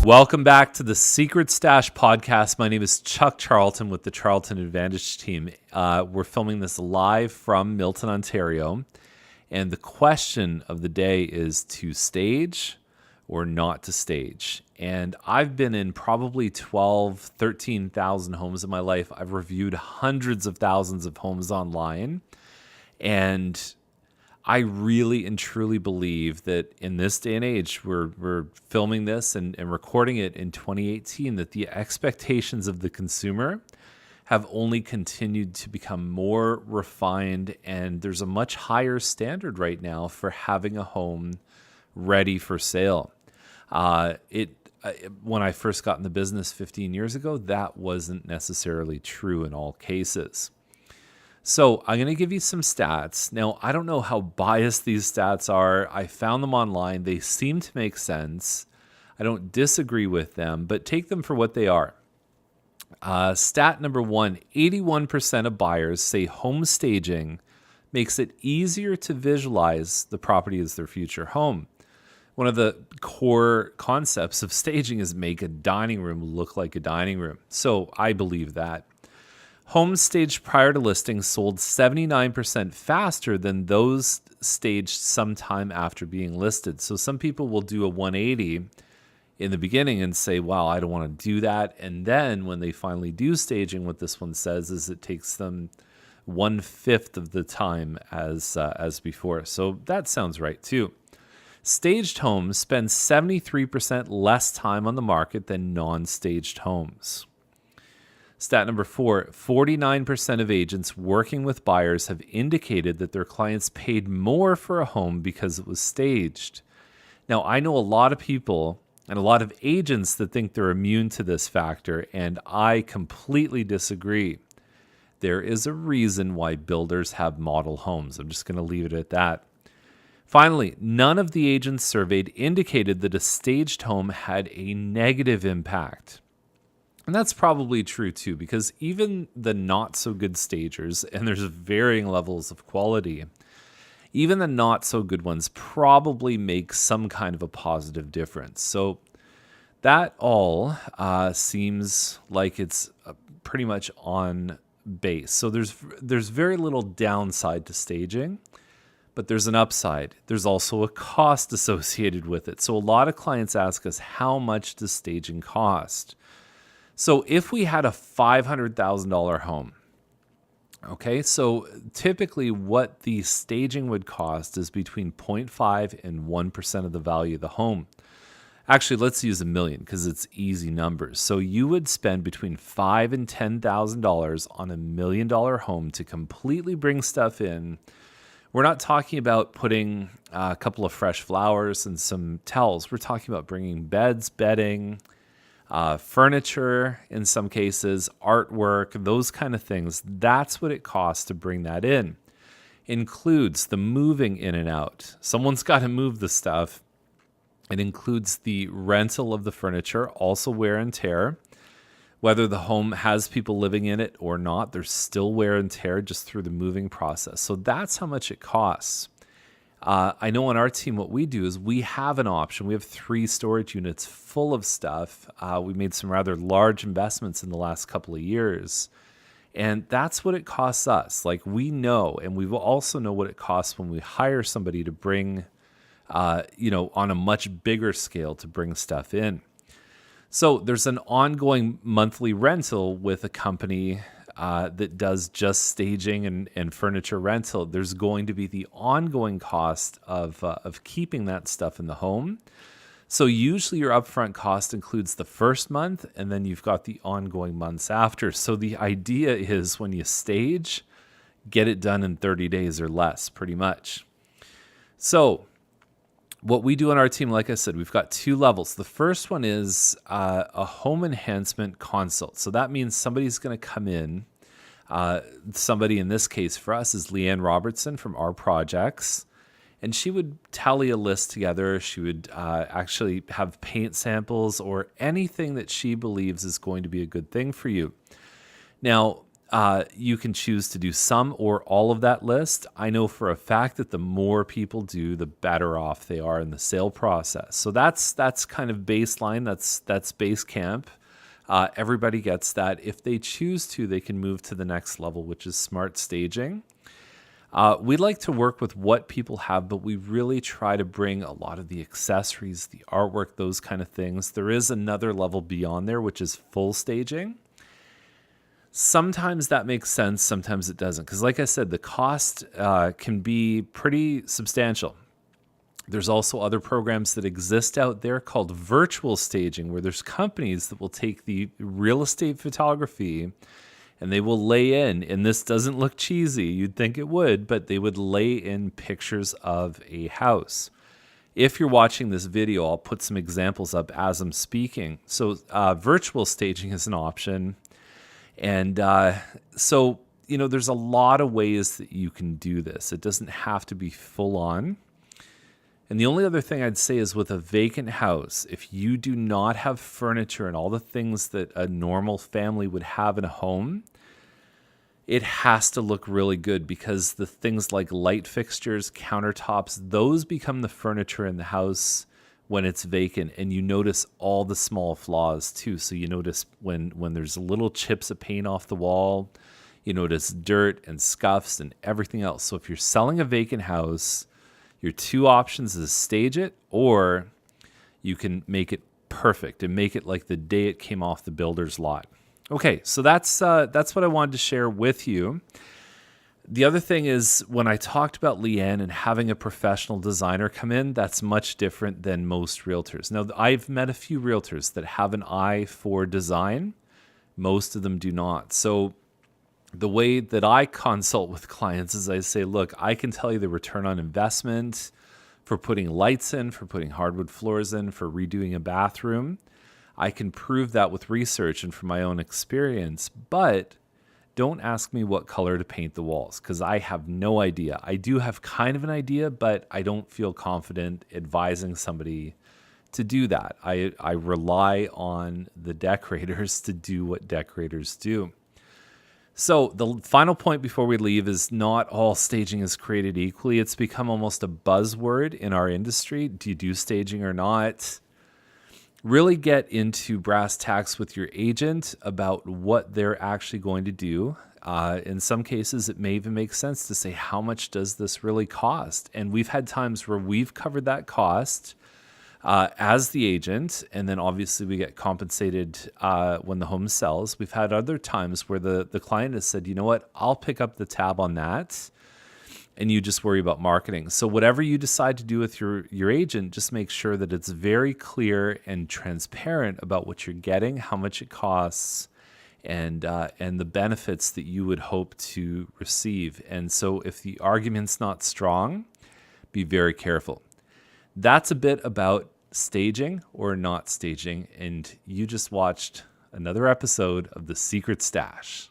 Welcome back to the Secret Stash podcast. My name is Chuck Charlton with the Charlton Advantage team. We're filming this live from Milton, Ontario. And the question of the day is to stage or not to stage. And I've been in probably 13,000 homes in my life. I've reviewed hundreds of thousands of homes online. And I really and truly believe that in this day and age, we're filming this and recording it in 2018, that the expectations of the consumer have only continued to become more refined, and there's a much higher standard right now for having a home ready for sale. When I first got in the business 15 years ago, that wasn't necessarily true in all cases. So I'm going to give you some stats. Now, I don't know how biased these stats are. I found them online. They seem to make sense. I don't disagree with them, but take them for what they are. Stat number one, 81% of buyers say home staging makes it easier to visualize the property as their future home. One of the core concepts of staging is make a dining room look like a dining room. So I believe that. Homes staged prior to listing sold 79% faster than those staged sometime after being listed. So some people will do a 180 in the beginning and say, wow, I don't want to do that. And then when they finally do staging, what this one says is it takes them 1/5 of the time as before. So that sounds right too. Staged homes spend 73% less time on the market than non-staged homes. Stat number 4, 49% of agents working with buyers have indicated that their clients paid more for a home because it was staged. Now, I know a lot of people and a lot of agents that think they're immune to this factor, and I completely disagree. There is a reason why builders have model homes. I'm just going to leave it at that. Finally, none of the agents surveyed indicated that a staged home had a negative impact. And that's probably true too, because even the not so good stagers, and there's varying levels of quality, even the not so good ones probably make some kind of a positive difference. So that all seems like it's pretty much on base. So there's very little downside to staging, but there's an upside. There's also a cost associated with it. So a lot of clients ask us, how much does staging cost? So if we had a $500,000 home, okay, so typically what the staging would cost is between 0.5 and 1% of the value of the home. Actually, let's use $1 million because it's easy numbers. So you would spend between $5,000 and $10,000 on $1 million home to completely bring stuff in. We're not talking about putting a couple of fresh flowers and some towels. We're talking about bringing beds, bedding, furniture in some cases, artwork, those kind of things. That's what it costs to bring that in. Includes the moving in and out. Someone's got to move the stuff. It includes the rental of the furniture, also wear and tear. Whether the home has people living in it or not, there's still wear and tear just through the moving process. So that's how much it costs. I know on our team, what we do is we have an option. We have 3 storage units full of stuff. We made some rather large investments in the last couple of years. And that's what it costs us. Like we know, and we will also know what it costs when we hire somebody to bring, on a much bigger scale to bring stuff in. So there's an ongoing monthly rental with a company that does just staging and furniture rental. There's going to be the ongoing cost of keeping that stuff in the home. So usually your upfront cost includes the first month, and then you've got the ongoing months after. So the idea is when you stage, get it done in 30 days or less, pretty much. So what we do on our team, like I said, we've got 2 levels. The first one is a home enhancement consult. So that means somebody's going to come in. Somebody in this case for us is Liane Robertson from our projects. And she would tally a list together. She would actually have paint samples or anything that she believes is going to be a good thing for you. Now, You can choose to do some or all of that list. I know for a fact that the more people do, the better off they are in the sale process. So that's kind of baseline. That's base camp. Everybody gets that. If they choose to, they can move to the next level, which is smart staging. We like to work with what people have, but we really try to bring a lot of the accessories, the artwork, those kind of things. There is another level beyond there, which is full staging. Sometimes that makes sense, sometimes it doesn't. Because like I said, the cost can be pretty substantial. There's also other programs that exist out there called virtual staging, where there's companies that will take the real estate photography and they will lay in, and this doesn't look cheesy, you'd think it would, but they would lay in pictures of a house. If you're watching this video, I'll put some examples up as I'm speaking. So virtual staging is an option. And so, there's a lot of ways that you can do this. It doesn't have to be full on. And the only other thing I'd say is with a vacant house, if you do not have furniture and all the things that a normal family would have in a home, it has to look really good, because the things like light fixtures, countertops, those become the furniture in the house when it's vacant, and you notice all the small flaws too. So you notice when there's little chips of paint off the wall, you notice dirt and scuffs and everything else. So if you're selling a vacant house, your two options is stage it, or you can make it perfect and make it like the day it came off the builder's lot. Okay, so that's what I wanted to share with you. The other thing is, when I talked about Liane and having a professional designer come in, that's much different than most realtors. Now, I've met a few realtors that have an eye for design. Most of them do not. So the way that I consult with clients is I say, look, I can tell you the return on investment for putting lights in, for putting hardwood floors in, for redoing a bathroom. I can prove that with research and from my own experience, but don't ask me what color to paint the walls, because I have no idea. I do have kind of an idea, but I don't feel confident advising somebody to do that. I rely on the decorators to do what decorators do. So the final point before we leave is, not all staging is created equally. It's become almost a buzzword in our industry. Do you do staging or not? Really get into brass tacks with your agent about what they're actually going to do. In some cases, it may even make sense to say, how much does this really cost? And we've had times where we've covered that cost as the agent, and then obviously we get compensated when the home sells. We've had other times where the client has said, you know what, I'll pick up the tab on that, and you just worry about marketing. So whatever you decide to do with your agent, just make sure that it's very clear and transparent about what you're getting, how much it costs, and the benefits that you would hope to receive. And so if the argument's not strong, be very careful. That's a bit about staging or not staging, and you just watched another episode of The Secret Stash.